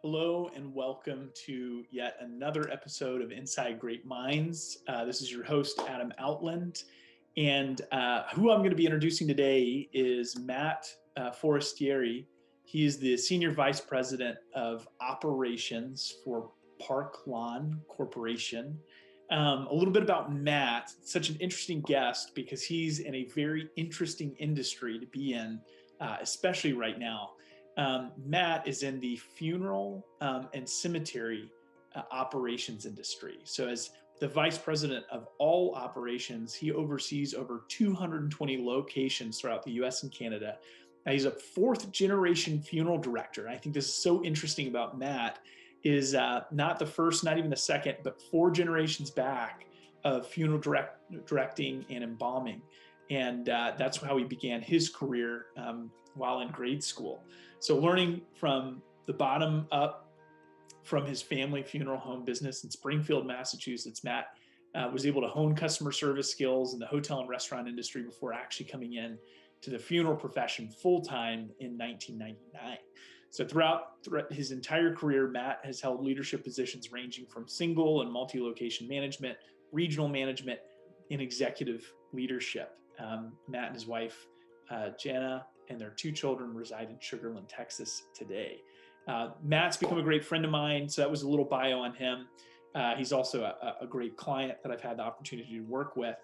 Hello and welcome to yet another episode of Inside Great Minds. This is your host, Adam Outland. And who I'm going to be introducing today is Matt Forastiere. He is the Senior Vice President of Operations for Park Lawn Corporation. A little bit about Matt, such an interesting guest because he's in a very interesting industry to be in, especially right now. Matt is in the funeral and cemetery operations industry. So, as the vice president of all operations, he oversees over 220 locations throughout the US and Canada. Now, he's a fourth generation funeral director. And I think this is so interesting about Matt is not the first, not even the second, but four generations back of funeral directing and embalming. And that's how he began his career while in grade school. So learning from the bottom up from his family funeral home business in Springfield, Massachusetts, Matt was able to hone customer service skills in the hotel and restaurant industry before actually coming in to the funeral profession full-time in 1999. So throughout his entire career, Matt has held leadership positions ranging from single and multi-location management, regional management, and executive leadership. Matt and his wife, Jana, and their two children reside in Sugar Land, Texas today. Matt's become a great friend of mine, so that was a little bio on him. He's also a great client that I've had the opportunity to work with.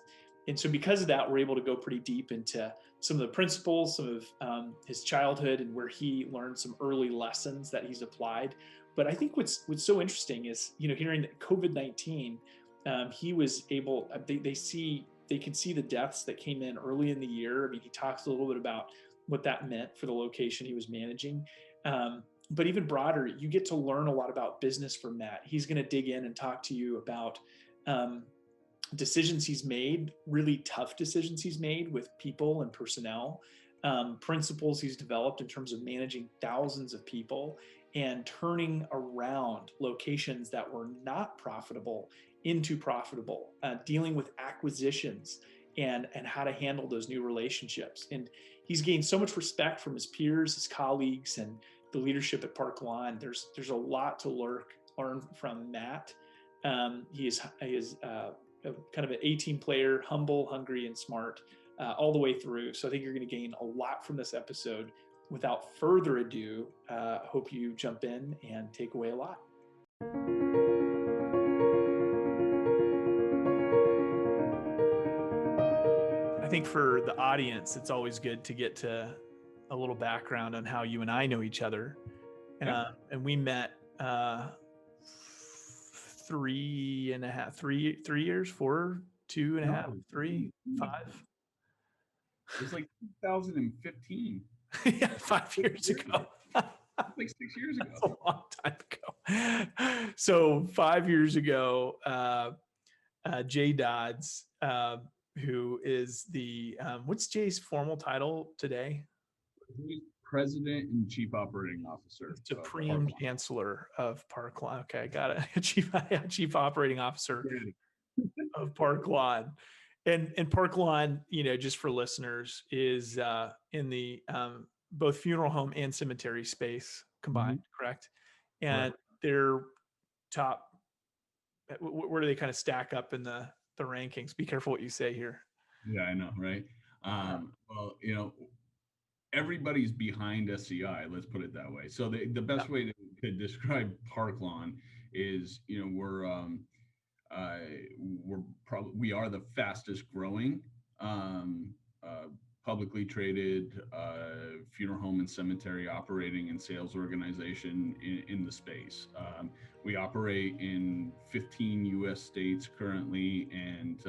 And so because of that, we're able to go pretty deep into some of the principles, some of his childhood and where he learned some early lessons that he's applied. But I think what's so interesting is, hearing that COVID-19, he was able, they could see the deaths that came in early in the year. I mean, he talks a little bit about what that meant for the location he was managing. But even broader, you get to learn a lot about business from Matt. He's going to dig in and talk to you about decisions he's made, really tough decisions he's made with people and personnel, principles he's developed in terms of managing thousands of people and turning around locations that were not profitable into profitable, dealing with acquisitions and how to handle those new relationships. And he's gained so much respect from his peers, his colleagues, and the leadership at Park Lawn. There's a lot to learn from Matt. He is kind of an A-team player, humble, hungry, and smart all the way through. So I think you're going to gain a lot from this episode. Without further ado, hope you jump in and take away a lot. I think for the audience, it's always good to get to a little background on how you and I know each other. And we met 3 years, 4, 2.5, 3, 5. It was like 2015. Yeah, 5 years ago. Like 6 years ago. That's a long time ago. So 5 years ago, Jay Dodds, who is the, what's Jay's formal title today? He's President and Chief Operating Officer. Supreme Chancellor of Park Lawn. Okay, I got it. Chief Operating Officer of Park Lawn. And Park Lawn, just for listeners, is in the both funeral home and cemetery space combined, correct? And they're top. Where do they kind of stack up in the rankings? Be careful what you say here. Yeah, I know, right? Well, everybody's behind SCI. Let's put it that way. So the best way to describe Park Lawn is, we are the fastest growing publicly traded funeral home and cemetery operating and sales organization in the space. We operate in 15 U.S. states currently and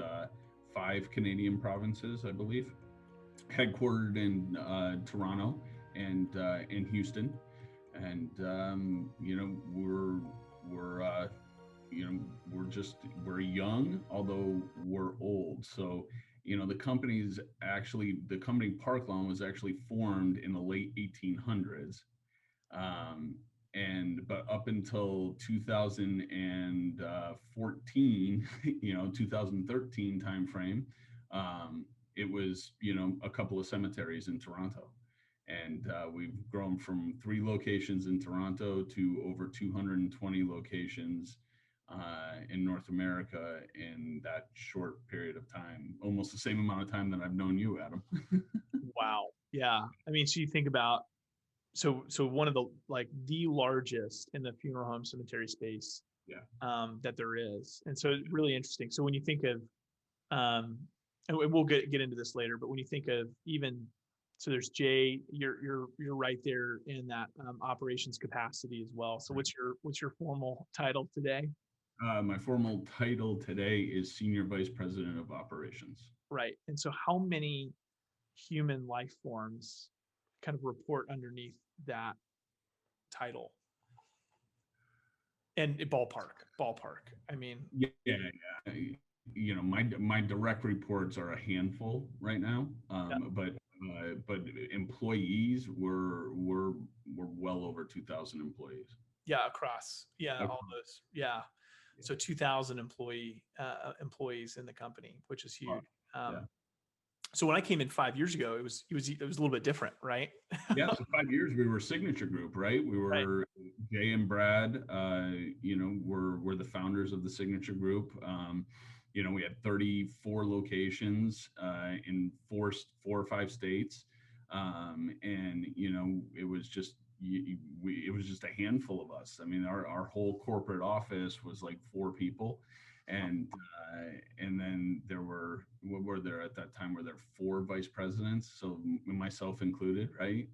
5 Canadian provinces, I believe, headquartered in Toronto and in Houston. And we're young, although we're old. So the company Park Lawn was actually formed in the late 1800s, but up until 2014, 2013 timeframe, it was a couple of cemeteries in Toronto. And we've grown from 3 locations in Toronto to over 220 locations in North America in that short period of time, almost the same amount of time that I've known you, Adam. Wow. Yeah. I mean, so you think about, so one of the, like, the largest in the funeral home cemetery space Yeah. that there is. And so it's really interesting. So when you think of, and we'll get into this later, but when you think of even, so there's Jay, you're right there in that operations capacity as well. So what's your formal title today? My formal title today is Senior Vice President of Operations. Right. And so how many human life forms kind of report underneath that title? And ballpark. I mean, Yeah. You know, my direct reports are a handful right now, yeah, but employees were well over 2,000 employees. yeah, across, yeah, Across. all those, yeah. So 2,000 employees in the company, which is huge. Yeah. So when I came in 5 years ago, it was a little bit different, right? Yeah, so 5 years we were Signature Group, right? We Right. were Jay and Brad. You know, were the founders of the Signature Group. You know, we had 34 locations in four or five states, and you know, it was just it was just a handful of us. I mean, our whole corporate office was like 4 people, and then there were, what were there at that time? Were there 4 vice presidents? So myself included, right?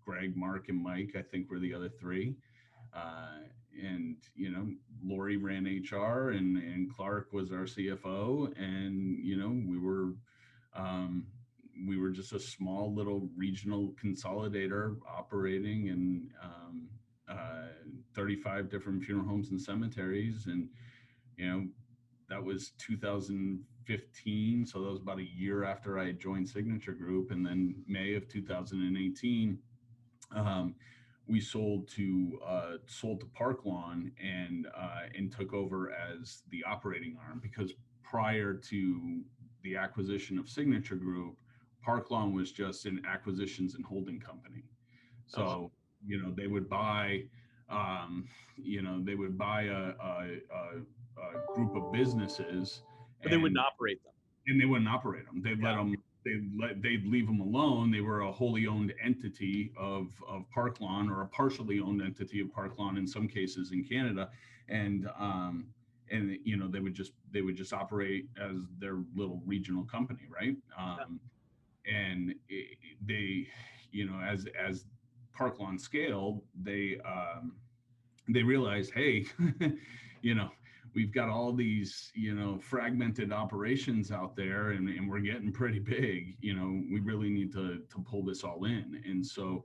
Greg, Mark, and Mike, I think, were the other 3. And you know, Lori ran HR, and Clark was our CFO, and you know, we were just a small little regional consolidator operating in 35 different funeral homes and cemeteries, and you know, that was 2015. So that was about a year after I joined Signature Group. And then May of 2018, we sold to Park Lawn and took over as the operating arm, because prior to the acquisition of Signature Group, Park Lawn was just an acquisitions and holding company. So, you know, they would buy, you know, they would buy a group of businesses, But they wouldn't operate them. and they wouldn't operate them. They'd let them. They'd leave them alone. They were a wholly owned entity of Park Lawn, or a partially owned entity of Park Lawn in some cases in Canada, and you know, they would just operate as their little regional company, right? And they, you know, as Park Lawn scaled, they realized, hey, you know, we've got all these, you know, fragmented operations out there, and we're getting pretty big. You know, we really need to pull this all in. And so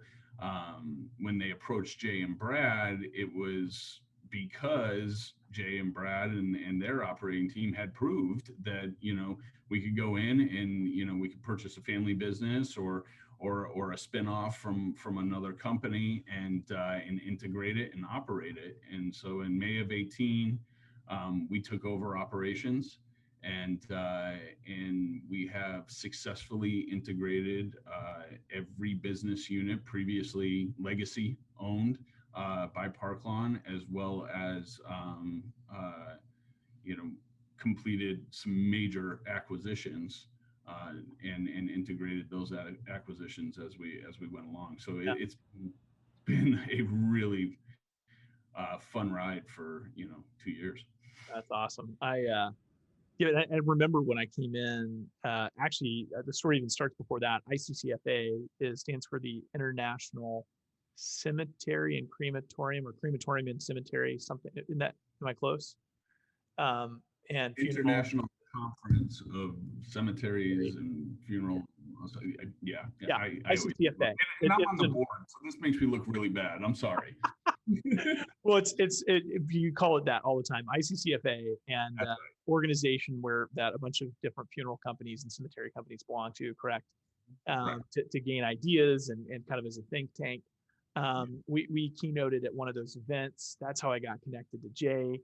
when they approached Jay and Brad, it was because Jay and Brad and their operating team had proved that, you know, we could go in and, you know, we could purchase a family business or a spinoff from another company and integrate it and operate it. And so in May of 18, we took over operations, and we have successfully integrated every business unit previously legacy owned by Park Lawn, as well as you know, completed some major acquisitions and integrated those acquisitions as we went along. So it's been a really fun ride for, you know, 2 years. That's awesome. I remember when I came in, actually, the story even starts before that. ICCFA stands for the International Cemetery and Crematorium, or Crematorium and Cemetery, something. Isn't that, am I close? And International Conference of Cemeteries and Funeral. Yeah. ICCFA. And I'm on the board, so this makes me look really bad. I'm sorry. Well, you call it that all the time, ICCFA, and organization where that a bunch of different funeral companies and cemetery companies belong to, correct? To gain ideas and kind of as a think tank. We keynoted at one of those events. That's how I got connected to Jay.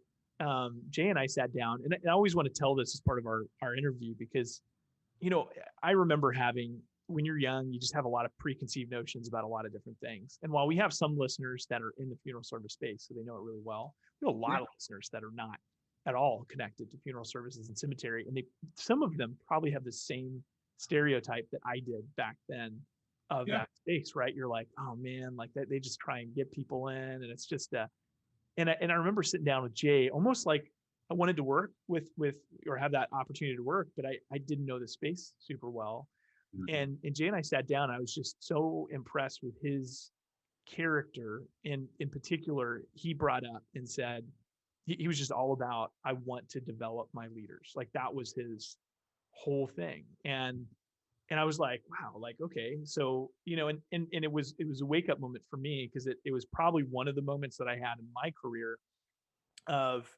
Jay and I sat down, and I always want to tell this as part of our interview, because, you know, I remember having when you're young, you just have a lot of preconceived notions about a lot of different things. And while we have some listeners that are in the funeral service space, so they know it really well, we have a lot Yeah. of listeners that are not at all connected to funeral services and cemetery. And some of them probably have the same stereotype that I did back then of Yeah. that space, right? You're like, oh man, like that, they just try and get people in. And it's just, and I remember sitting down with Jay, almost like I wanted to work with, or have that opportunity to work, but I didn't know the space super well. Mhm. And Jay and I sat down. I was just so impressed with his character. And in particular, he brought up and said, he was just all about, I want to develop my leaders. Like that was his whole thing. And I was like, wow, like, okay. So, and it was a wake up moment for me, because it was probably one of the moments that I had in my career of,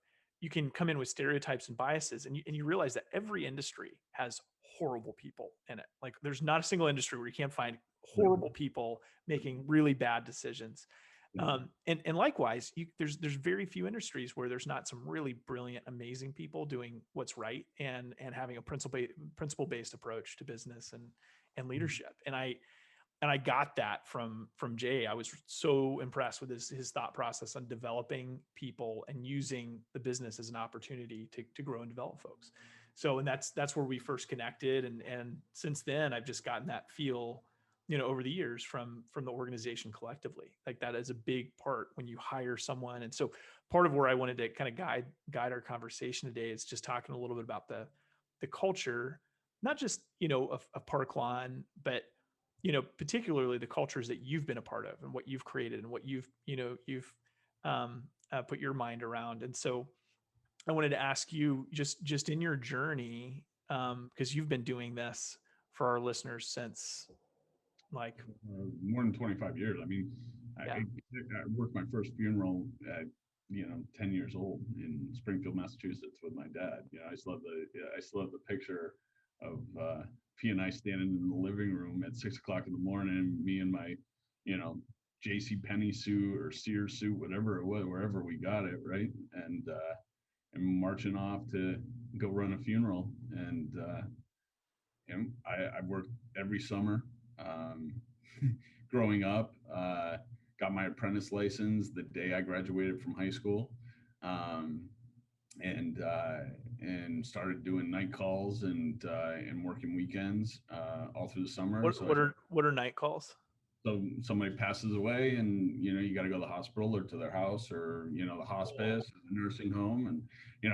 you can come in with stereotypes and biases, and you realize that every industry has horrible people in it. Like there's not a single industry where you can't find Yeah. horrible people making really bad decisions. Yeah. And likewise, there's very few industries where there's not some really brilliant, amazing people doing what's right, and having a principle based approach to business and leadership. And I got that from Jay. I was so impressed with his thought process on developing people and using the business as an opportunity to grow and develop folks. So, and that's where we first connected. And since then, I've just gotten that feel, over the years from the organization collectively. Like that is a big part when you hire someone. And so part of where I wanted to kind of guide our conversation today is just talking a little bit about the culture, not just, of Park Lawn, but particularly the cultures that you've been a part of and what you've created and what you've put your mind around. And so I wanted to ask you, just in your journey, because you've been doing this for our listeners since, like, More than 25 years. I mean, yeah, I worked my first funeral at 10 years old in Springfield, Massachusetts with my dad. I still have the picture of P and I standing in the living room at 6 o'clock in the morning, me in my, you know, J.C. Penney suit or Sears suit, whatever it was, wherever we got it, right? And marching off to go run a funeral. I worked every summer. Um, Growing up, got my apprentice license the day I graduated from high school, um, and uh, and started doing night calls and working weekends all through the summer. what what are what are night calls? So somebody passes away, and you got to go to the hospital or to their house, or the hospice or the nursing home. And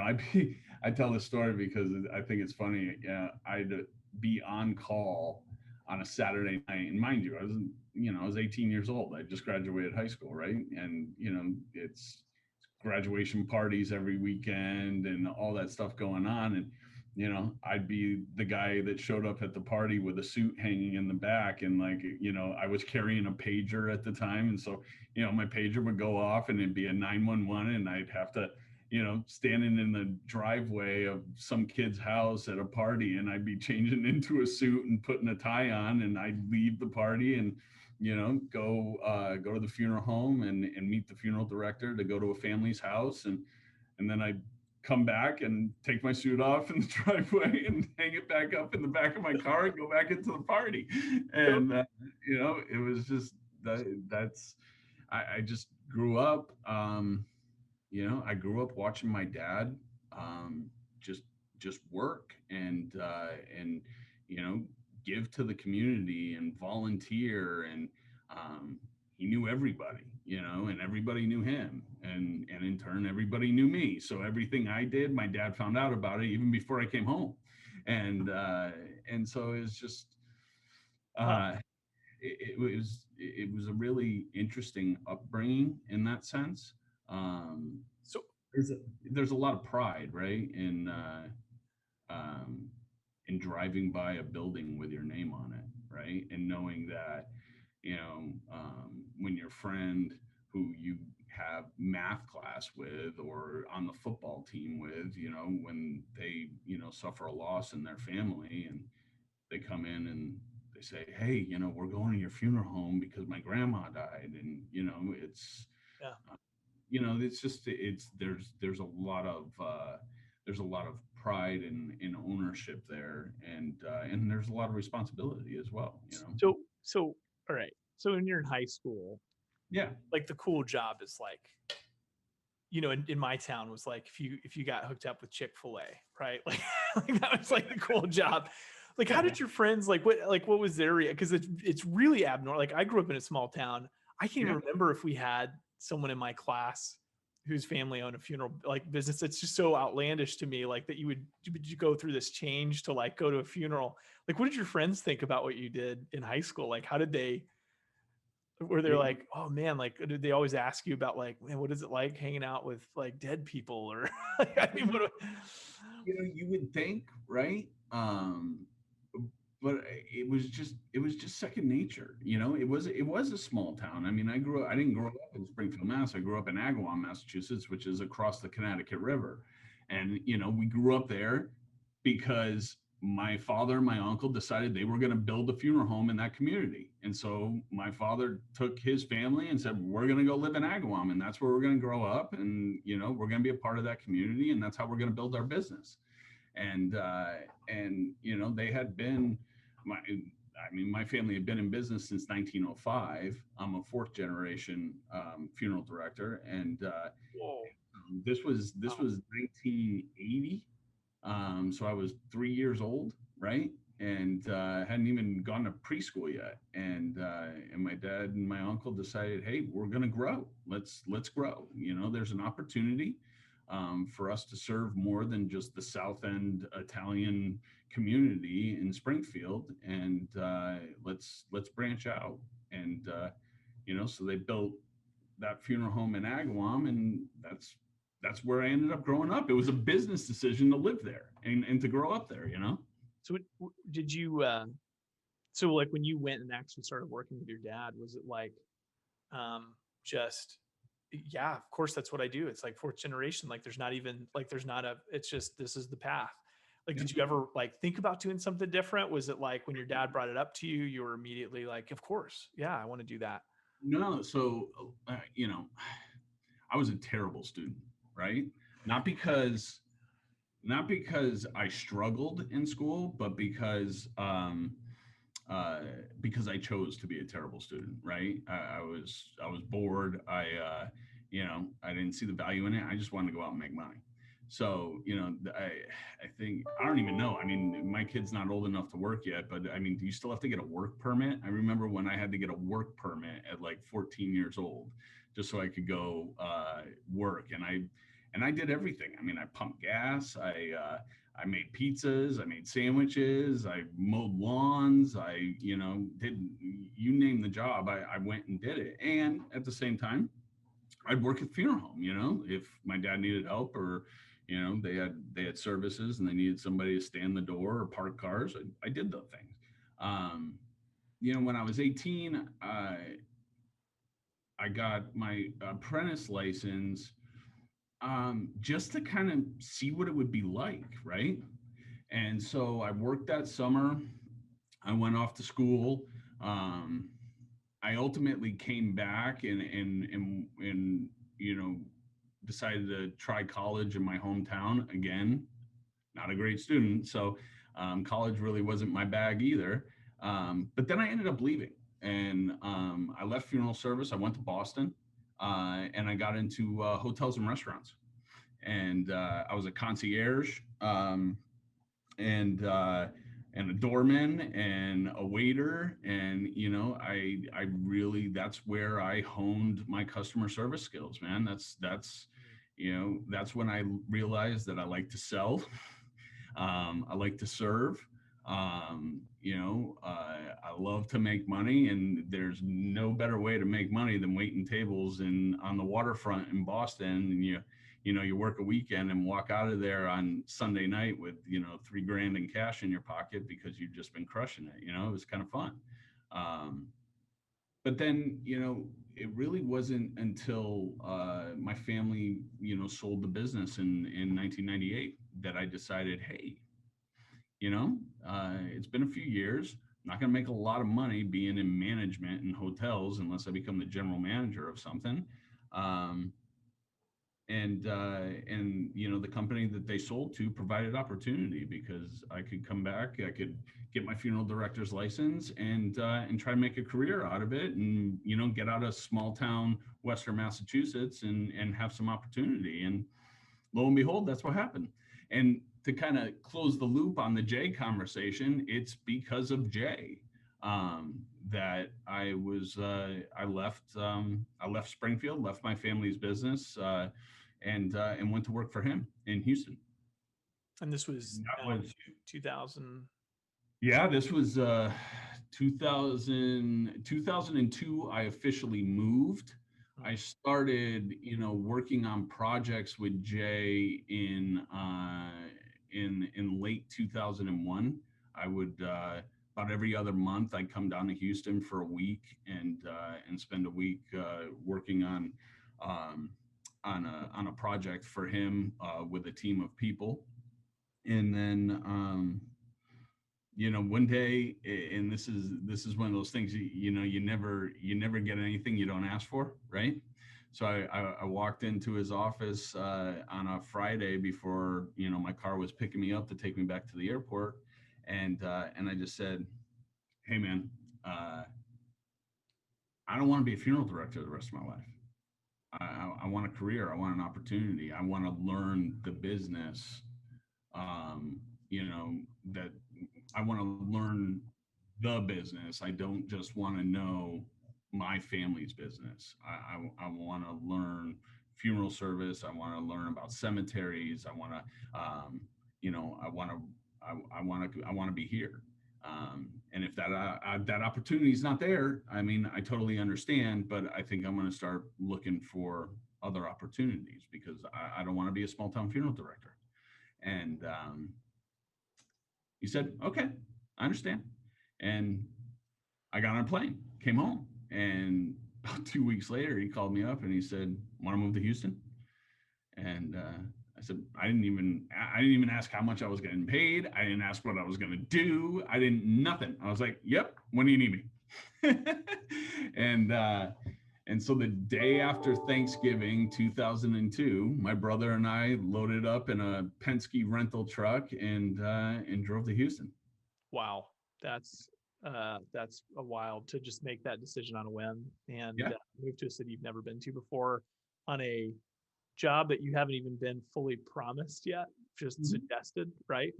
I tell this story because I think it's funny. Yeah, I'd be on call on a Saturday night, and mind you, I was 18 years old. I just graduated high school, right? And it's graduation parties every weekend and all that stuff going on. And I'd be the guy that showed up at the party with a suit hanging in the back, and I was carrying a pager at the time, and so my pager would go off, and it'd be a 911, and I'd have to standing in the driveway of some kid's house at a party, and I'd be changing into a suit and putting a tie on, and I'd leave the party and go to the funeral home and meet the funeral director to go to a family's house, and then I'd come back and take my suit off in the driveway and hang it back up in the back of my car and go back into the party. And it was just that's I just grew up. I grew up watching my dad um, just work and you know give to the community and volunteer, and he knew everybody, and everybody knew him, and in turn everybody knew me. So everything I did, my dad found out about it even before I came home, and so it's just Wow. uh, it was a really interesting upbringing in that sense. Um, So there's a there's a lot of pride, right, um, in driving by a building with your name on it, right, and knowing that when your friend who you have math class with or on the football team with, when they suffer a loss in their family, and they come in and they say, hey, we're going to your funeral home because my grandma died, and yeah, it's just it's there's a lot of pride in ownership there, and there's a lot of responsibility as well, you know. So all right. So when you're in high school, Yeah. like the cool job is like, in my town was like if you got hooked up with Chick-fil-A, right? Like that was like the cool job. Like how did your friends what was their because it's really abnormal. Like I grew up in a small town. I can't even remember if we had someone in my class whose family owned a funeral like business. It's just so outlandish to me, like that you would go through this change to like go to a funeral. Like what did your friends think about what you did in high school? Like how did they where they're like, oh man, like did they always ask you about like, man, what is it like hanging out with like dead people or like, I mean, You would think, right? But it was just second nature. It was a small town. I mean, I didn't grow up in Springfield, Mass. I grew up in Agawam, Massachusetts, which is across the Connecticut River. And, we grew up there because my father and my uncle decided they were going to build a funeral home in that community. And so my father took his family and said, we're going to go live in Agawam, and that's where we're going to grow up. And, we're going to be a part of that community, and that's how we're going to build our business. And they had been my family had been in business since 1905. I'm a fourth generation funeral director, and this was 1980. So I was 3 years old, right? And hadn't even gone to preschool yet. And my dad and my uncle decided, hey, we're going to grow. Let's grow. There's an opportunity for us to serve more than just the South End Italian community in Springfield, and let's branch out. And so they built that funeral home in Agawam, and that's where I ended up growing up. It was a business decision to live there and to grow up there. So did you so like when you went and actually started working with your dad, was it like just yeah, of course that's what I do. It's like fourth generation. Like there's not it's just this is the path. Like did you ever like think about doing something different? Was it like when your dad brought it up to you, you were immediately like, of course, yeah, I want to do that? No, so I was a terrible student, right? Not because I struggled in school, but because I chose to be a terrible student, right? I was bored. I didn't see the value in it. I just wanted to go out and make money. So, I think, I don't even know. I mean, my kid's not old enough to work yet, but I mean, do you still have to get a work permit? I remember when I had to get a work permit at like 14 years old, just so I could go work. And I did everything. I mean, I pumped gas. I made pizzas, I made sandwiches, I mowed lawns, did, you name the job, I went and did it. And at the same time, I'd work at funeral home, if my dad needed help, or, they had services and they needed somebody to stand the door or park cars. I did those things. When I was 18, I got my apprentice license just to kind of see what it would be like, right? And so I worked that summer. I went off to school. I ultimately came back and decided to try college in my hometown again. Not a great student, so college really wasn't my bag either. But then I ended up leaving, and I left funeral service. I went to Boston, and I got into hotels and restaurants. And I was a concierge, and a doorman and a waiter, and I really, that's where I honed my customer service skills, man. That's when I realized that I like to sell. I like to serve. I love to make money, and there's no better way to make money than waiting tables on the waterfront in Boston. And you work a weekend and walk out of there on Sunday night with, $3,000 in cash in your pocket because you've just been crushing it. It was kind of fun. But then, it really wasn't until my family, sold the business in 1998 that I decided, hey, it's been a few years. I'm not going to make a lot of money being in management in hotels unless I become the general manager of something. And and the company that they sold to provided opportunity because I could come back, I could get my funeral director's license and try to make a career out of it, and get out of small town Western Massachusetts and have some opportunity. And lo and behold, that's what happened. And to kind of close the loop on the Jay conversation, it's because of Jay that I left Springfield, left my family's business, and went to work for him in Houston. And this was, That was 2000. Yeah, this was 2002. I officially moved. I started, working on projects with Jay in late 2001. I would about every other month I'd come down to Houston for a week and spend a week working on a project for him with a team of people, and then one day, and this is one of those things, you never get anything you don't ask for, right? So I walked into his office on a Friday before my car was picking me up to take me back to the airport, and I just said, "Hey man, I don't want to be a funeral director the rest of my life. I want a career. I want an opportunity. I want to learn the business. That I want to learn the business. I don't just want to know my family's business. I want to learn funeral service. I want to learn about cemeteries. I want to, I want to be here. And if that opportunity is not there, I mean, I totally understand, but I think I'm going to start looking for other opportunities because I don't want to be a small town funeral director." And he said, "Okay, I understand." And I got on a plane, came home, and about 2 weeks later, he called me up and he said, "Want to move to Houston?" And I said, I didn't even ask how much I was getting paid. I didn't ask what I was going to do. Nothing. I was like, "Yep. When do you need me?" And so the day after Thanksgiving 2002, my brother and I loaded up in a Penske rental truck and drove to Houston. Wow, that's a wild to just make that decision on a whim and move to a city you've never been to before on a job that you haven't even been fully promised yet, just suggested, right?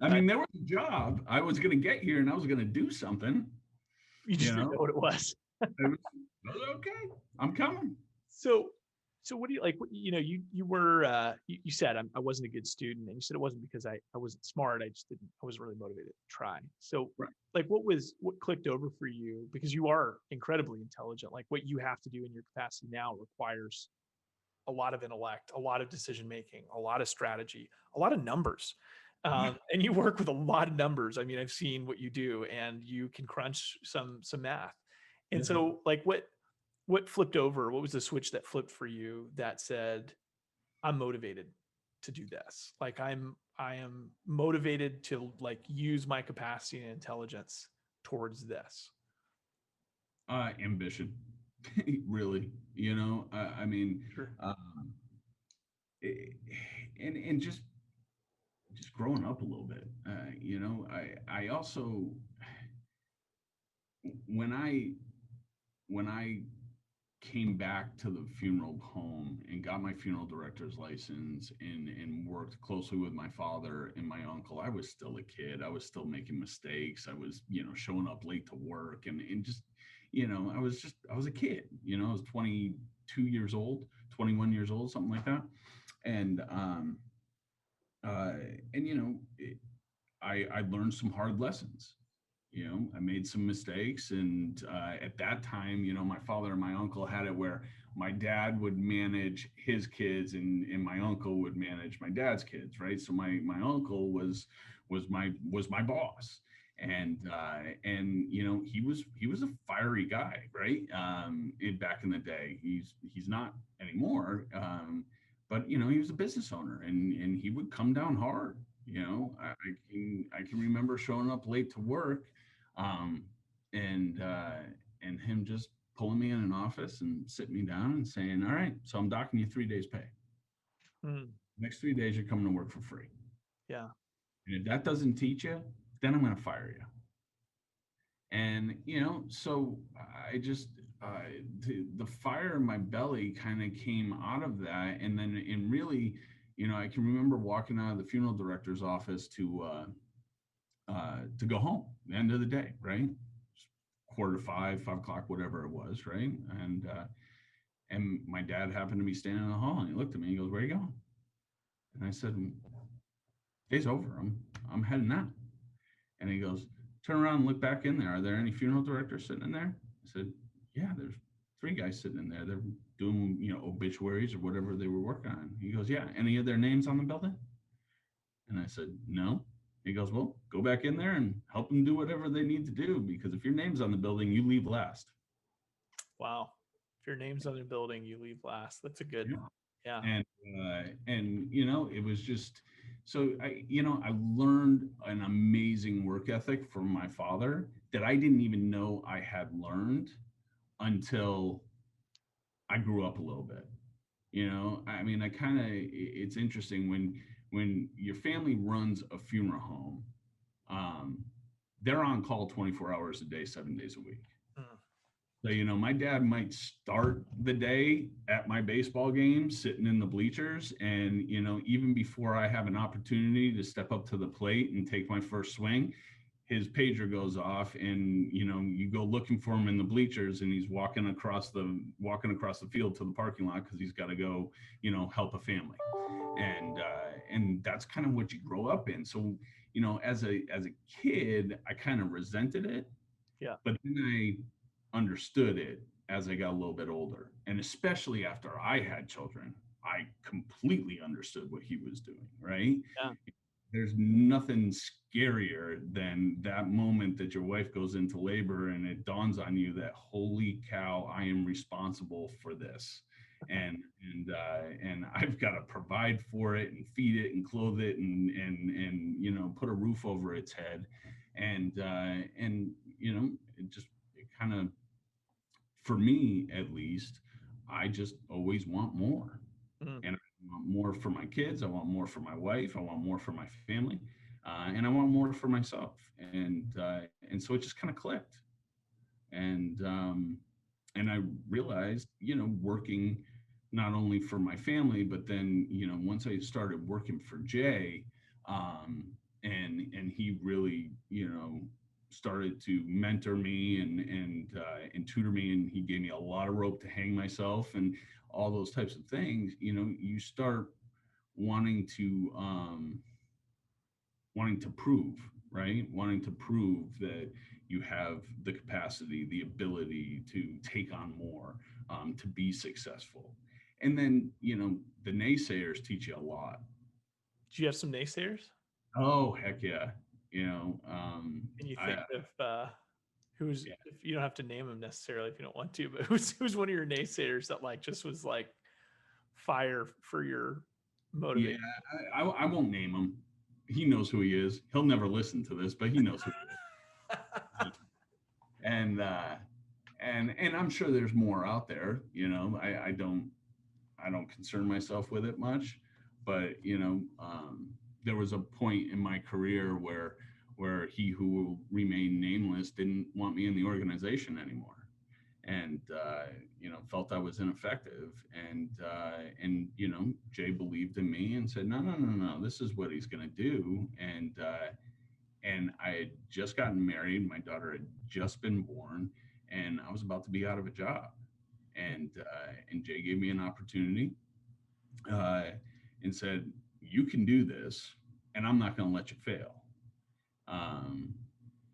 I mean, there was a job. I was going to get here and I was going to do something. You just didn't know what it was. I was okay. I'm coming. So what do you like? You were you said I wasn't a good student, and you said it wasn't because I wasn't smart. I wasn't really motivated to try. So like, what clicked over for you? Because you are incredibly intelligent. Like, what you have to do in your capacity now requires a lot of intellect, a lot of decision making, a lot of strategy, a lot of numbers. And you work with a lot of numbers. I mean, I've seen what you do, and you can crunch some math. And so, like, what flipped over? What was the switch that flipped for you that said, "I'm motivated to do this. Like, I am motivated to like use my capacity and intelligence towards this." Ambition, really. I mean, Sure. And just growing up a little bit. I also, when I came back to the funeral home and got my funeral director's license and worked closely with my father and my uncle, I was still a kid. I was still making mistakes. I was, showing up late to work and just, I was a kid, I was 22 years old, 21 years old, something like that. And I learned some hard lessons. I made some mistakes, and at that time, my father and my uncle had it where my dad would manage his kids, and my uncle would manage my dad's kids, right? So my uncle was my boss, and he was a fiery guy, right? Back in the day, he's not anymore, but he was a business owner, and he would come down hard. I can remember showing up late to work, and him just pulling me in an office and sitting me down and saying, all right, so I'm docking you 3 days pay. Next 3 days, you're coming to work for free. Yeah. And if that doesn't teach you, then I'm going to fire you. And, so I just, the fire in my belly kind of came out of that. And then, and really, I can remember walking out of the funeral director's office to go home at the end of the day, right? 4:45, 5 o'clock, whatever it was, right? And my dad happened to be standing in the hall, and he looked at me, he goes, where are you going? And I said, day's over, I'm heading out. And he goes, turn around and look back in there. Are there any funeral directors sitting in there? I said, yeah, there's 3 guys sitting in there. They're doing, obituaries or whatever they were working on. He goes, yeah, any of their names on the building? And I said, no. He goes, well, go back in there and help them do whatever they need to do, because if your name's on the building, you leave last. Wow. If your name's on the building, you leave last. That's a good, yeah. And it was just, so I learned an amazing work ethic from my father that I didn't even know I had learned until I grew up a little bit. It's interesting when your family runs a funeral home, they're on call 24 hours a day, 7 days a week. So, my dad might start the day at my baseball game, sitting in the bleachers. And, even before I have an opportunity to step up to the plate and take my first swing, his pager goes off, and, you go looking for him in the bleachers, and he's walking across the field to the parking lot, because he's got to go, help a family. And that's kind of what you grow up in. So, as a kid, I kind of resented it. Yeah. But then I understood it as I got a little bit older. And especially after I had children, I completely understood what he was doing, right? Yeah. There's nothing scarier than that moment that your wife goes into labor and it dawns on you that, holy cow, I am responsible for this. And I've got to provide for it and feed it and clothe it and put a roof over its head. And it kind of, for me at least, I just always want more. And I want more for my kids. I want more for my wife. I want more for my family. And I want more for myself. And so it just kind of clicked. And I realized, working not only for my family, but then, once I started working for Jay, and he really, started to mentor me and tutor me, and he gave me a lot of rope to hang myself and all those types of things. You start wanting to prove, right? Wanting to prove that you have the capacity, the ability to take on more, to be successful. And then, the naysayers teach you a lot. Do you have some naysayers? Oh, heck yeah. Can you think of who's, if you don't have to name them necessarily if you don't want to, but who's one of your naysayers that just was fire for your motivation? Yeah, I won't name him. He knows who he is. He'll never listen to this, but he knows who he is. And I'm sure there's more out there. I don't concern myself with it much, but there was a point in my career where he who will remain nameless didn't want me in the organization anymore, and felt I was ineffective, and Jay believed in me and said, no, this is what he's going to do. And I had just gotten married, my daughter had just been born, and I was about to be out of a job, and Jay gave me an opportunity, and said, you can do this, and I'm not going to let you fail.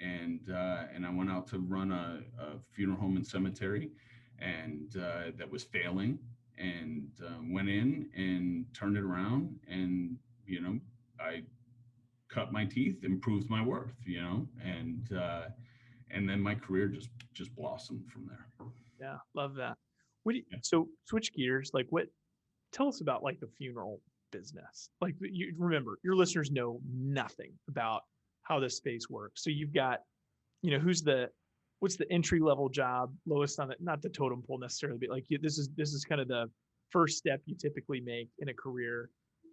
And I went out to run a funeral home and cemetery, and that was failing, and went in and turned it around, and I cut my teeth, improved my worth, and then my career just blossomed from there. Yeah, love that. So switch gears, tell us about the funeral business. You remember, your listeners know nothing about how this space works. So you've got, who's the what's the entry level job, lowest on it, not the totem pole necessarily, but like this is kind of the first step you typically make in a career.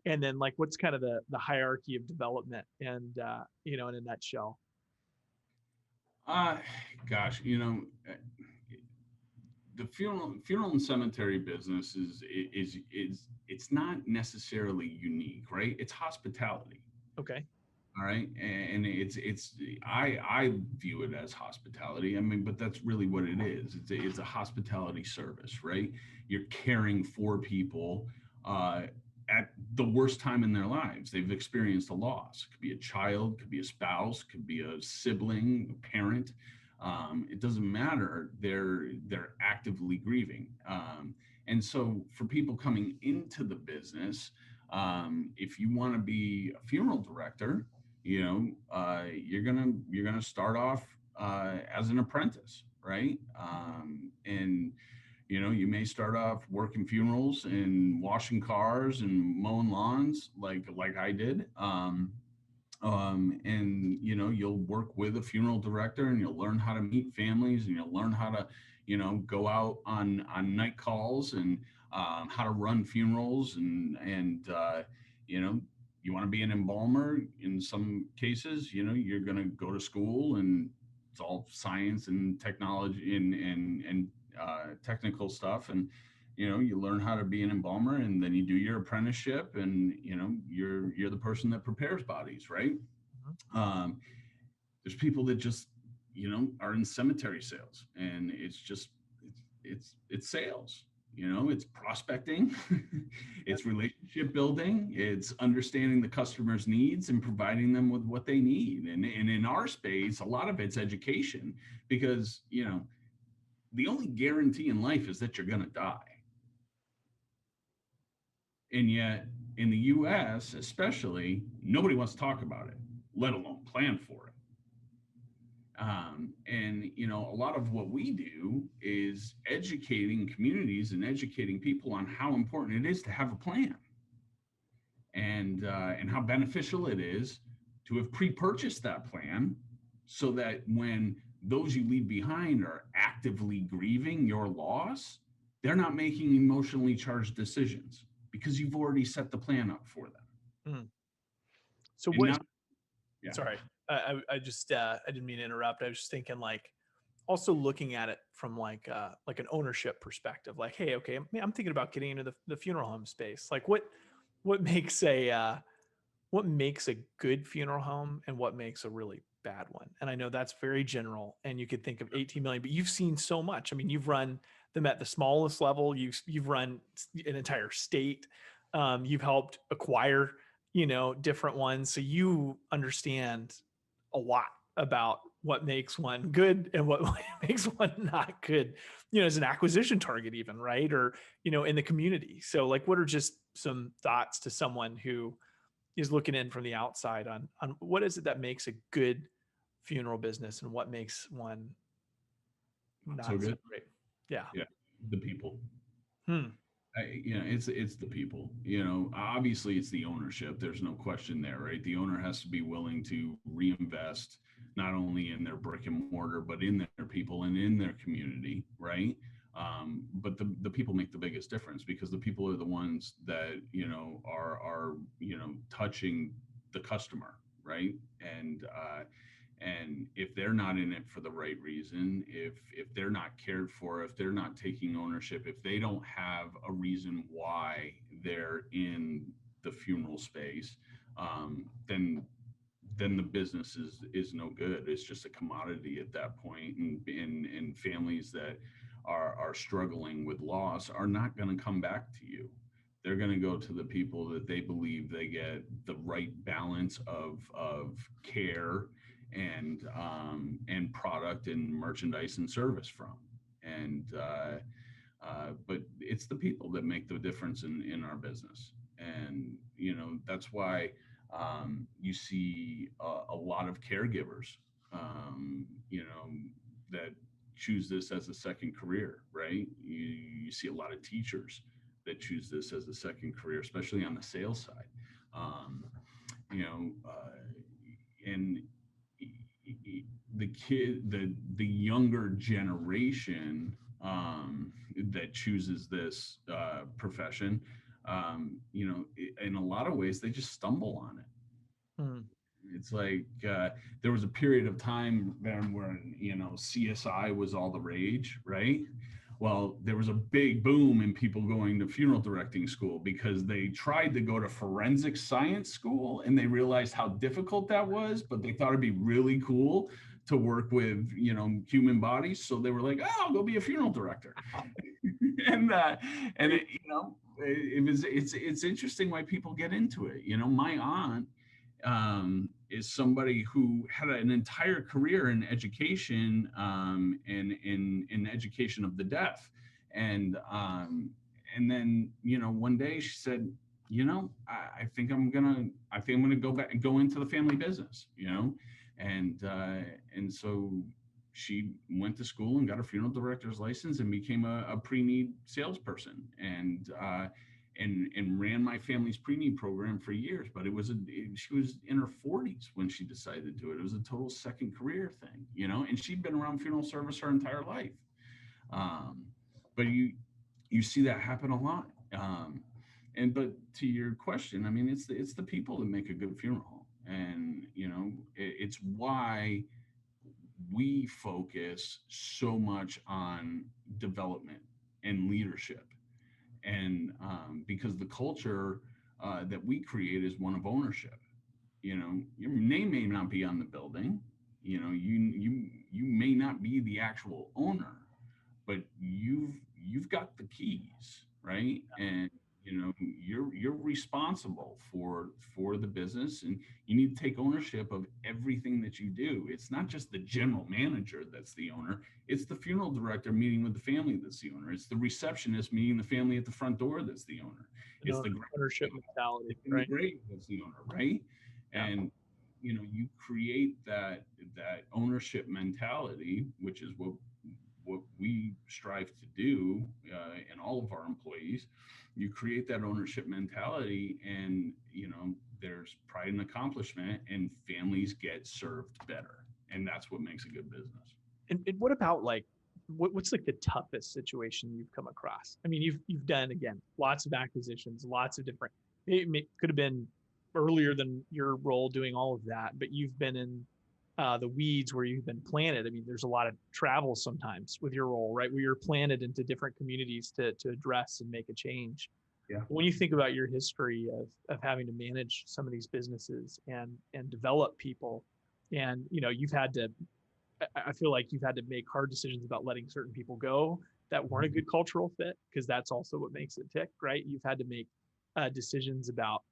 And then like, what's kind of the hierarchy of development and, in a nutshell? Uh, Gosh, the funeral and cemetery business is it's not necessarily unique, right? It's hospitality. Okay. All right, and I view it as hospitality. I mean, but that's really what it is. It's a hospitality service, right? You're caring for people uh, at the worst time in their lives. They've experienced a loss. It could be a child, could be a spouse, could be a sibling, a parent. It doesn't matter. They're actively grieving, and so for people coming into the business, if you want to be a funeral director, you're gonna start off as an apprentice, right? And you may start off working funerals and washing cars and mowing lawns, like I did. And you'll work with a funeral director, and you'll learn how to meet families, and you'll learn how to go out on night calls, and how to run funerals, and you want to be an embalmer. In some cases, you're going to go to school, and it's all science and technology and technical stuff, and you learn how to be an embalmer, and then you do your apprenticeship, and you're the person that prepares bodies, right? Mhm. There's people that just are in cemetery sales, and it's sales. It's prospecting. It's relationship building. It's understanding the customer's needs and providing them with what they need. And in our space, a lot of it's education, because the only guarantee in life is that you're going to die. And yet, in the US, especially, nobody wants to talk about it, let alone plan for it. And a lot of what we do is educating communities and educating people on how important it is to have a plan, and how beneficial it is to have pre-purchased that plan, so that when those you leave behind are actively grieving your loss, they're not making emotionally charged decisions, because you've already set the plan up for them. Mm. So And what, now, yeah. sorry, I just, I didn't mean to interrupt. I was just thinking like, also looking at it from like an ownership perspective, like, hey, okay, I'm thinking about getting into the funeral home space. Like what makes a good funeral home and what makes a really bad one? And I know that's very general, and you could think of 18 million, but you've seen so much. I mean, you've run them at the smallest level. You've run an entire state. You've helped acquire, different ones. So you understand a lot about what makes one good and what makes one not good, as an acquisition target even, right? Or, in the community. So like, what are just some thoughts to someone who is looking in from the outside on what is it that makes a good funeral business and what makes one Not not so so good. great? Yeah. Yeah, the people. Hmm. It's the people. Obviously, it's the ownership. There's no question there, right? The owner has to be willing to reinvest not only in their brick and mortar, but in their people and in their community, right? But the people make the biggest difference, because the people are the ones that are touching the customer, right? And if they're not in it for the right reason, if they're not cared for, if they're not taking ownership, if they don't have a reason why they're in the funeral space, then the business is no good. It's just a commodity at that point. And families that are struggling with loss are not going to come back to you. They're going to go to the people that they believe they get the right balance of care and product and merchandise and service from. But it's the people that make the difference in our business. And that's why you see a lot of caregivers that choose this as a second career, right? You see a lot of teachers that choose this as a second career, especially on the sales side. um, you know uh, and the younger generation that chooses this profession, in a lot of ways they just stumble on it. Hmm. It's like there was a period of time then when CSI was all the rage, right? Well, there was a big boom in people going to funeral directing school because they tried to go to forensic science school and they realized how difficult that was, but they thought it'd be really cool to work with human bodies, so they were like, oh, I'll go be a funeral director. and it's interesting why people get into it. My aunt is somebody who had an entire career in education, and in education of the deaf, and then one day she said, I think I'm gonna go into the family business, and so she went to school and got a funeral director's license and became a pre-need salesperson, and ran my family's pre-need program for years. But she was in her 40s when she decided to do it. It was a total second career thing, and she'd been around funeral service her entire life. But you see that happen a lot. But to your question, I mean, it's the people that make a good funeral home, and it's why we focus so much on development and leadership. And because the culture that we create is one of ownership. Your name may not be on the building. You may not be the actual owner, but you've got the keys, right? And you're responsible for the business, and you need to take ownership of everything that you do. It's not just the general manager that's the owner. It's the funeral director meeting with the family that's the owner. It's the receptionist meeting the family at the front door that's the owner. It's the ownership mentality, in the grave that's the owner, right? Yeah. And you create that ownership mentality, which is what we strive to do in all of our employees. You create that ownership mentality, and there's pride and accomplishment, and families get served better, and that's what makes a good business. And what about what's like the toughest situation you've come across? I mean, you've done, again, lots of acquisitions, lots of different. It could have been earlier than your role doing all of that, but you've been in the weeds where you've been planted. I mean, there's a lot of travel sometimes with your role, right? Where you're planted into different communities to address and make a change. Yeah. When you think about your history of having to manage some of these businesses and develop people, and you've had to, I feel like you've had to make hard decisions about letting certain people go that weren't a good cultural fit, because that's also what makes it tick, right? You've had to make decisions about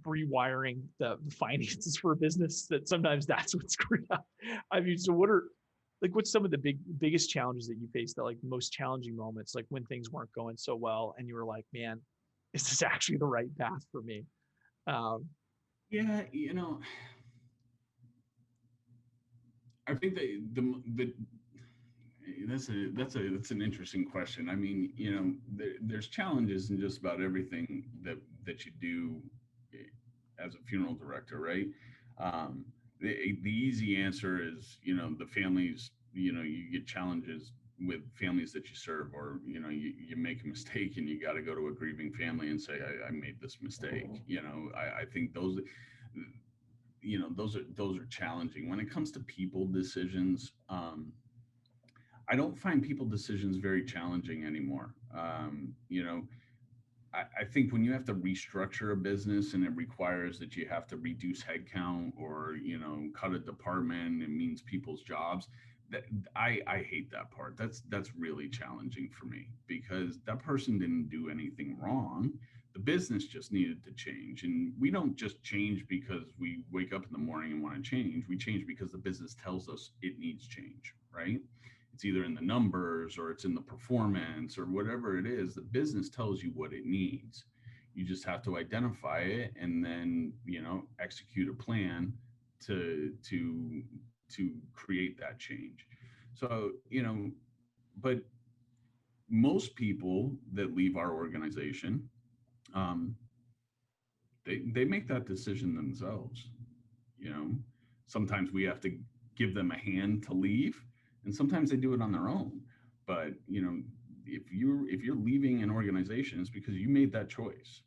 rewiring the finances for a business, that sometimes that's what's screwed up. I mean, so what's some of the biggest challenges that you faced, that most challenging moments, when things weren't going so well and you were like, man, is this actually the right path for me? Yeah, I think that that's an interesting question. I mean, there's challenges in just about everything that you do as a funeral director, right? The easy answer is, the families, you get challenges with families that you serve, or you make a mistake and you got to go to a grieving family and say, I made this mistake. I think those are challenging. When it comes to people decisions, I don't find people decisions very challenging anymore. I think when you have to restructure a business and it requires that you have to reduce headcount, or cut a department, it means people's jobs. That I hate that part. That's really challenging for me, because that person didn't do anything wrong. The business just needed to change, and we don't just change because we wake up in the morning and want to change. We change because the business tells us it needs change, right? It's either in the numbers or it's in the performance or whatever it is. The business tells you what it needs. You just have to identify it and then, execute a plan to create that change. So, but most people that leave our organization, they make that decision themselves. Sometimes we have to give them a hand to leave, and sometimes they do it on their own. But if you're leaving an organization, it's because you made that choice,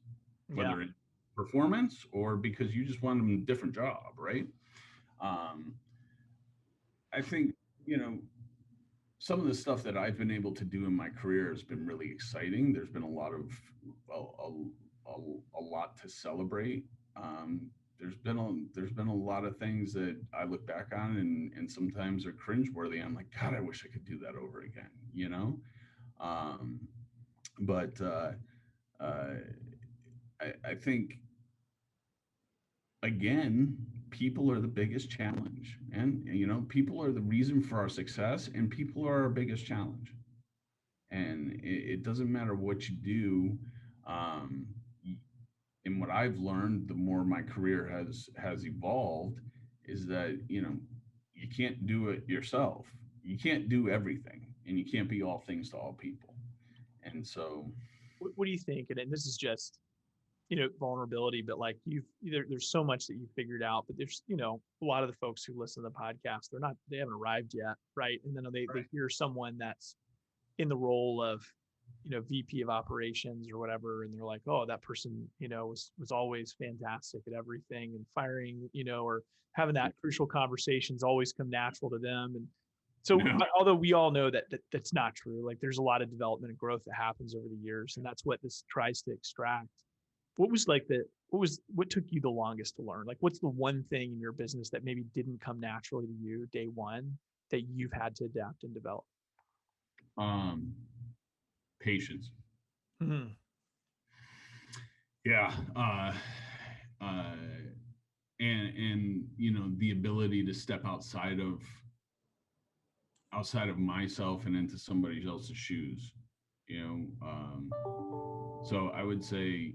Yeah. whether it's performance or because you just wanted a different job, right? I think some of the stuff that I've been able to do in my career has been really exciting. There's been a lot of a lot to celebrate. There's been a lot of things that I look back on and sometimes are cringeworthy. I'm like, God, I wish I could do that over again, Um, but I think again, people are the biggest challenge, and people are the reason for our success, and people are our biggest challenge. And it doesn't matter what you do. Um, and what I've learned, the more my career has evolved, is that you can't do it yourself. You can't do everything, and you can't be all things to all people. And so, What do you think? And this is just, vulnerability, but like there's so much that you figured out, but there's, a lot of the folks who listen to the podcast, they haven't arrived yet. Right. And then they hear someone that's in the role of, VP of operations or whatever. And they're like, oh, that person, was always fantastic at everything, and firing, or having that crucial conversations always come natural to them. And so, although we all know that's not true, like there's a lot of development and growth that happens over the years, and that's what this tries to extract. What took you the longest to learn? Like, what's the one thing in your business that maybe didn't come naturally to you day one that you've had to adapt and develop? Patience. Mm-hmm. Yeah. Uh, and the ability to step outside of myself and into somebody else's shoes. So I would say,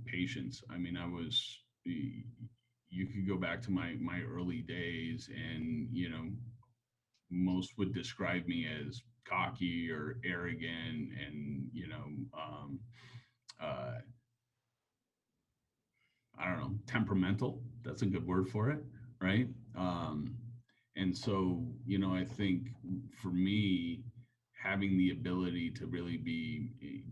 patience. I mean, you could go back to my early days, and most would describe me as cocky or arrogant, and uh, I don't know, temperamental. That's a good word for it, right? And so, I think for me, having the ability to really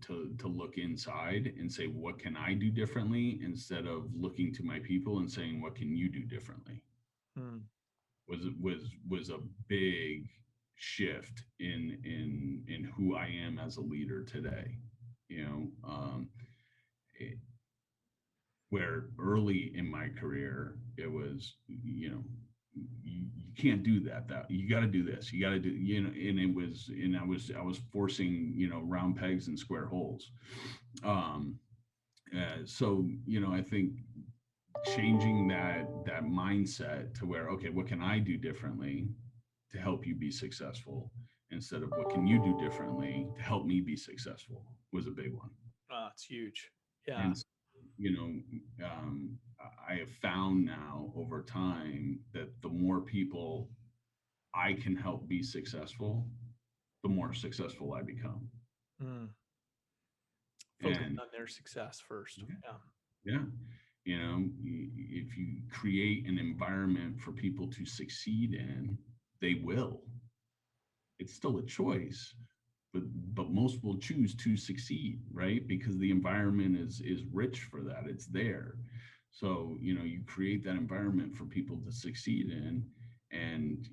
to look inside and say, what can I do differently, instead of looking to my people and saying, what can you do differently, Mm. was a big shift in who I am as a leader today. It, where early in my career it was, you can't do that you got to do this, you got to do, and I was forcing, round pegs and square holes. So I think changing that mindset to where, okay, what can I do differently to help you be successful, instead of what can you do differently to help me be successful, was a big one. Oh, it's huge. Yeah. And I have found now over time that the more people I can help be successful, the more successful I become. Mm. Focus And on their success first. yeah, if you create an environment for people to succeed in, they will. It's still a choice, but most will choose to succeed, right? Because the environment is rich for that. It's there. So, you create that environment for people to succeed in. And,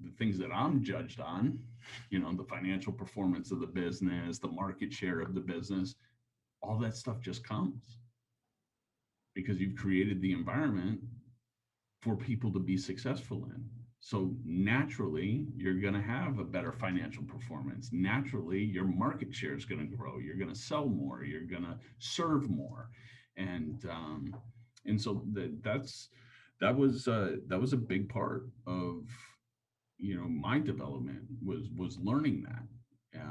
the things that I'm judged on, the financial performance of the business, the market share of the business, all that stuff just comes because you've created the environment for people to be successful in. So naturally, you're going to have a better financial performance. Naturally, your market share is going to grow. You're going to sell more. You're going to serve more, and so that was a big part of my development, was learning that.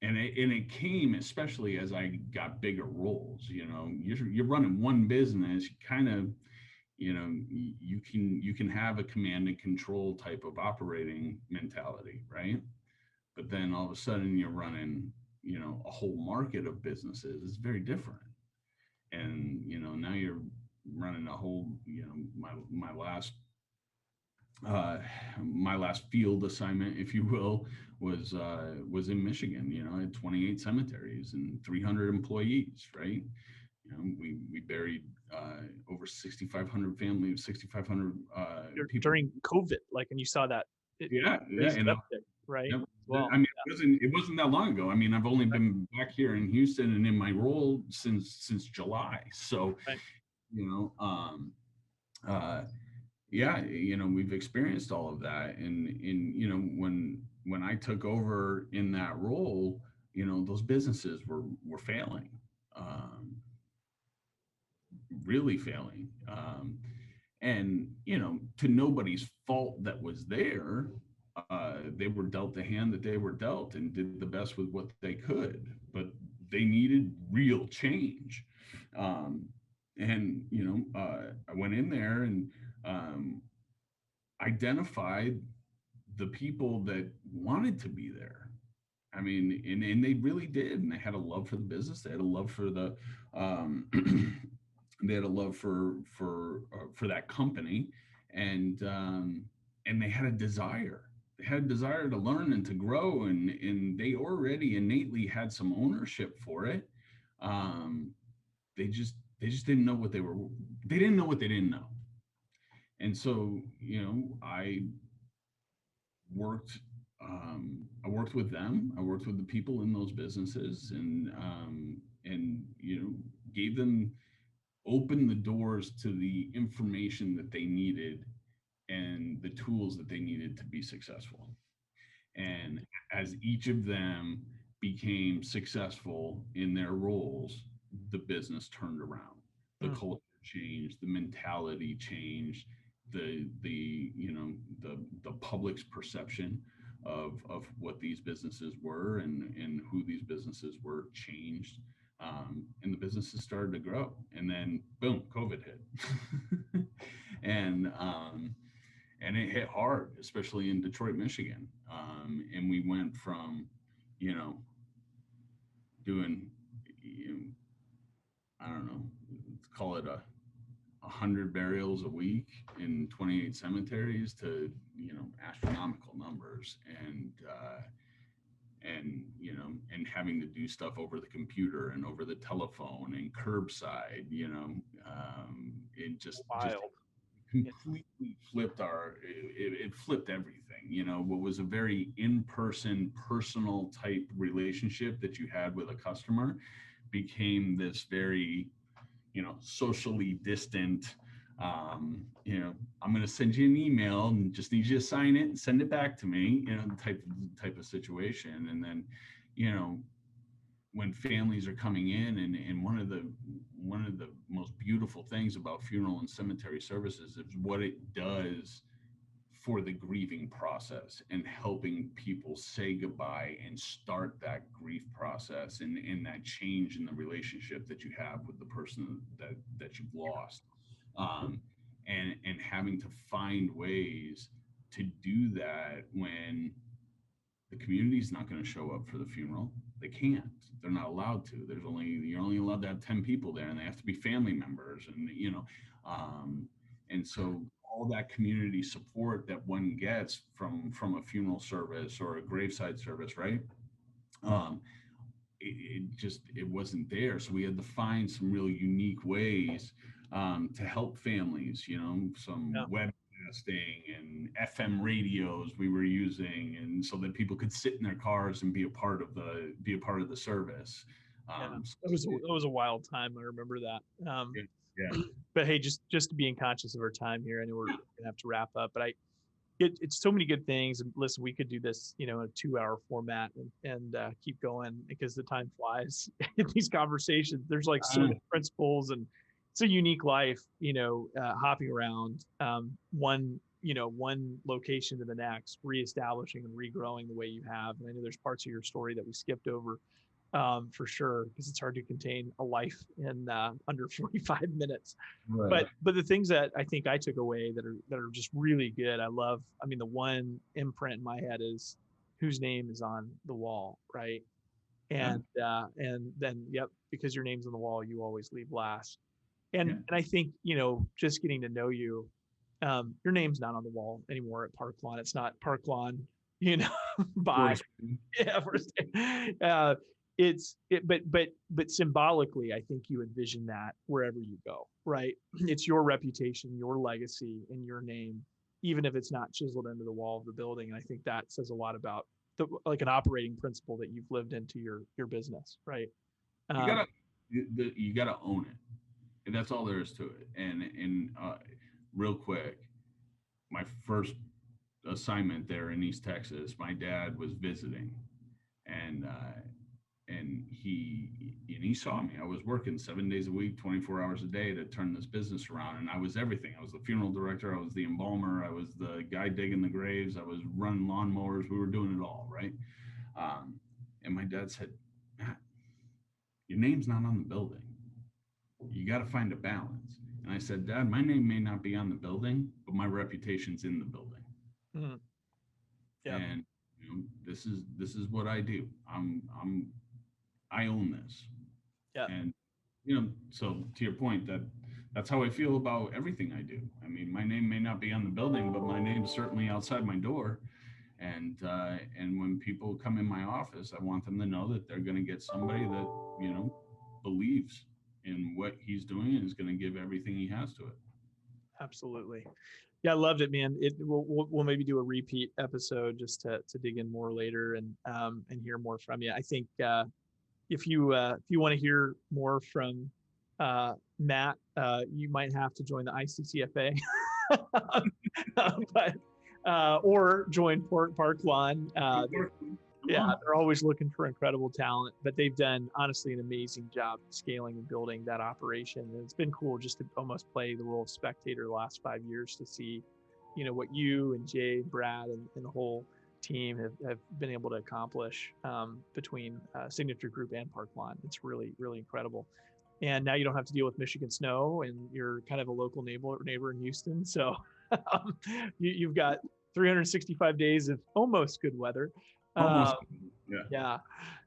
And it came especially as I got bigger roles. You're running one business, you kind of, you can have a command and control type of operating mentality, right? But then all of a sudden you're running, a whole market of businesses. It's very different. And now you're running a whole, my last my last field assignment, if you will, was in Michigan. I had 28 cemeteries and 300 employees. Right. We buried over 6,500 families, 6,500 people. During COVID, like, and you saw that Yeah, yeah, crazy uptick, right? yep. Well, I mean, it wasn't that long ago. I mean, I've only been back here in Houston and in my role since July. So, right. you know, uh, yeah, we've experienced all of that, and when I took over in that role, those businesses were failing, um, really failing. And to nobody's fault that was there. They were dealt the hand that they were dealt and did the best with what they could, but they needed real change. um, and I went in there and um, identified the people that wanted to be there. I mean, and they really did, and they had a love for the business. They had a love for the um, they had a love for that company, and and they had a desire. They had a desire to learn and to grow, and they already innately had some ownership for it. Um, they just didn't know what they were. They didn't know what they didn't know, and so I worked. I worked with them. I worked with the people in those businesses, and gave them, open the doors to the information that they needed and the tools that they needed to be successful. And as each of them became successful in their roles, the business turned around. The Mm. culture changed, the mentality changed, the public's perception of what these businesses were and who these businesses were changed. And the businesses started to grow. And then boom, COVID hit. and and it hit hard, especially in Detroit, Michigan. And we went from, you know, doing, you know, I don't know, let's call it 100 burials a week in 28 cemeteries to, astronomical numbers. And having to do stuff over the computer and over the telephone and curbside, it just Wild. Yeah. completely flipped it flipped everything. What was a very in-person, personal type relationship that you had with a customer became this very, socially distant, I'm going to send you an email and just need you to sign it and send it back to me, type of situation. And then, you know, when families are coming in, and one of the most beautiful things about funeral and cemetery services is what it does for the grieving process and helping people say goodbye and start that grief process and that change in the relationship that you have with the person that you've lost. um, and having to find ways to do that when the community is not going to show up for the funeral. They can't. They're not allowed to. You're only allowed to have 10 people there, and they have to be family members, and um, and so all that community support that one gets from a funeral service or a graveside service, right? Um, it wasn't there. So we had to find some really unique ways to help families, some Yeah. webcasting and FM radios we were using, and so that people could sit in their cars and be a part of the service. Yeah. So It was a wild time. I remember that. yeah, yeah. But hey, just being conscious of our time here. I know we're gonna have to wrap up, but it's so many good things. And listen, we could do this, in a 2-hour format and keep going because the time flies in these conversations. There's like so many principles, and it's a unique life, hopping around one location to the next, reestablishing and regrowing the way you have. And I know there's parts of your story that we skipped over, for sure, because it's hard to contain a life in under 45 minutes. Right. But the things that I think I took away that are just really good. I mean, the one imprint in my head is whose name is on the wall, right? Yeah. And then, yep, because your name's on the wall, you always leave last. Yeah. And I think, just getting to know you, Your name's not on the wall anymore at Park Lawn. It's not Park Lawn, by Forestry. yeah, but symbolically, I think you envision that wherever you go, right? It's your reputation, your legacy, and your name, even if it's not chiseled into the wall of the building. And I think that says a lot about like an operating principle that you've lived into your business, right? You Um, gotta you gotta own it, and that's all there is to it. And real quick, my first assignment there in East Texas, my dad was visiting, and he saw me. I was working 7 days a week, 24 hours a day to turn this business around, and I was everything. I was the funeral director, I was the embalmer, I was the guy digging the graves, I was running lawnmowers. We were doing it all, right? And my dad said, "Matt, your name's not on the building. You got to find a balance." And I said, "Dad, my name may not be on the building, but my reputation's in the building." mhm, yeah, And this is what I do. I own this. yeah, And so to your point, that's how I feel about everything I do. I mean, my name may not be on the building, but my name's certainly outside my door. And when people come in my office, I want them to know that they're going to get somebody that believes in what he's doing and is going to give everything he has to it. absolutely. Yeah, I loved it, man. We'll maybe do a repeat episode just to dig in more later and hear more from you. I think if you want to hear more from Matt, you might have to join the ICCFA, but or join Park Lawn. Yeah, they're always looking for incredible talent, but they've done honestly an amazing job scaling and building that operation. And it's been cool just to almost play the role of spectator the last 5 years to see, what you and Jay, Brad, and the whole team have been able to accomplish between Signature Group and Park Lawn. It's really, really incredible. And now you don't have to deal with Michigan snow, and you're kind of a local neighbor in Houston. So you've got 365 days of almost good weather. Almost. Yeah. Yeah.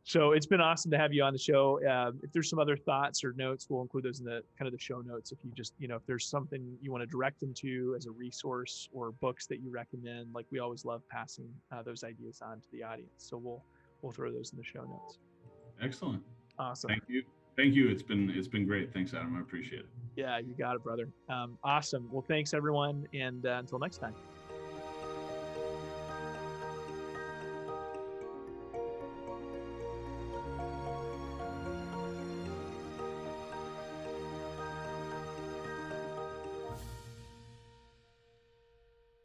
So it's been awesome to have you on the show. If there's some other thoughts or notes, we'll include those in the kind of the show notes. If you just, if there's something you want to direct them to as a resource or books that you recommend, like we always love passing those ideas on to the audience. So we'll throw those in the show notes. Excellent. Awesome. Thank you. Thank you. It's been great. Thanks, Adam. I appreciate it. Yeah, you got it, brother. Awesome. Well, thanks everyone. And until next time.